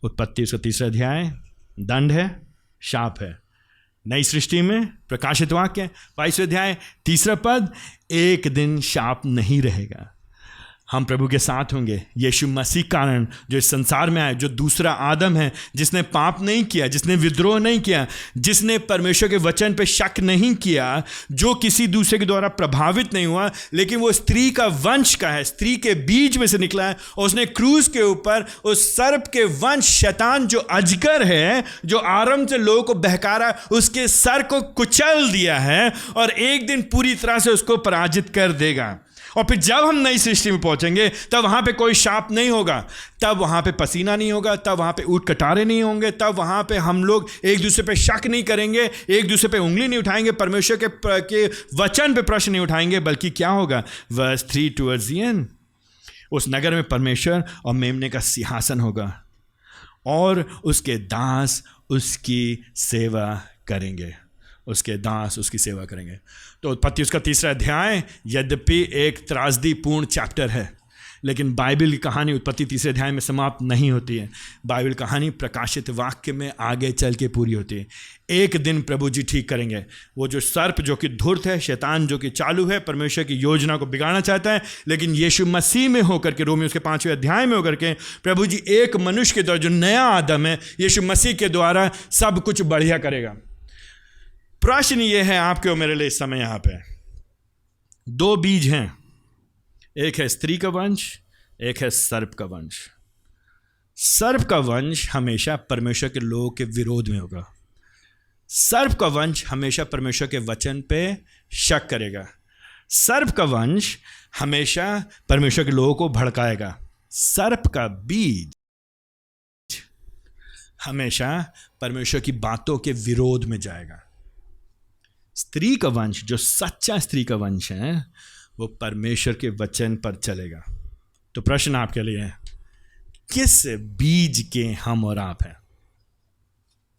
उत्पत्ति उसका 3 अध्याय, दंड है, शाप है। नई सृष्टि में प्रकाशित वाक्य 22 अध्याय 3 पद, एक दिन शाप नहीं रहेगा। हम प्रभु के साथ होंगे। यीशु मसीह कारण जो इस संसार में आए, जो दूसरा आदम है, जिसने पाप नहीं किया, जिसने विद्रोह नहीं किया, जिसने परमेश्वर के वचन पे शक नहीं किया, जो किसी दूसरे के द्वारा प्रभावित नहीं हुआ, लेकिन वो स्त्री का वंश का है, स्त्री के बीज में से निकला है, और उसने क्रूस के ऊपर उस सर्प के वंश, शैतान जो अजगर है, जो आरंभ से लोगों को बहका रहा है, उसके सर को कुचल दिया है और एक दिन पूरी तरह से उसको पराजित कर देगा। और फिर जब हम नई सृष्टि में पहुंचेंगे तब वहां पे कोई शाप नहीं होगा, तब वहां पे पसीना नहीं होगा, तब वहां पे ऊँट कटारे नहीं होंगे, तब वहां पे हम लोग एक दूसरे पे शक नहीं करेंगे, एक दूसरे पे उंगली नहीं उठाएंगे, परमेश्वर के वचन पे प्रश्न नहीं उठाएंगे, बल्कि क्या होगा? वर्स 3 टुवर्ड्स द एंड, उस नगर में परमेश्वर और मेमने का सिंहासन होगा और उसके दास उसकी सेवा करेंगे, उसके दास उसकी सेवा करेंगे। तो उत्पत्ति उसका 3 अध्याय यद्यपि एक त्रासदीपूर्ण चैप्टर है, लेकिन बाइबल की कहानी उत्पत्ति 3 अध्याय में समाप्त नहीं होती है। बाइबल कहानी प्रकाशित वाक्य में आगे चल के पूरी होती है। एक दिन प्रभु जी ठीक करेंगे वो जो सर्प जो कि धूर्त है, शैतान जो कि चालू है, परमेश्वर की योजना को बिगाड़ना चाहता है, लेकिन यीशु मसीह में होकर के, रोमियो उसके 5वें अध्याय में होकर के, प्रभु जी एक मनुष्य के द्वारा, जो नया आदम है, यीशु मसीह के द्वारा सब कुछ बढ़िया करेगा। प्रश्न ये है आपके और मेरे लिए इस समय यहाँ पे 2 बीज हैं, एक है स्त्री का वंश, एक है सर्प का वंश। सर्प का वंश हमेशा परमेश्वर के लोगों के विरोध में होगा। सर्प का वंश हमेशा परमेश्वर के वचन पे शक करेगा। सर्प का वंश हमेशा परमेश्वर के लोगों को भड़काएगा। सर्प का बीज हमेशा परमेश्वर की बातों के विरोध में जाएगा। स्त्री का वंश, जो सच्चा स्त्री का वंश है, वो परमेश्वर के वचन पर चलेगा। तो प्रश्न आपके लिए है, किस बीज के हम और आप हैं?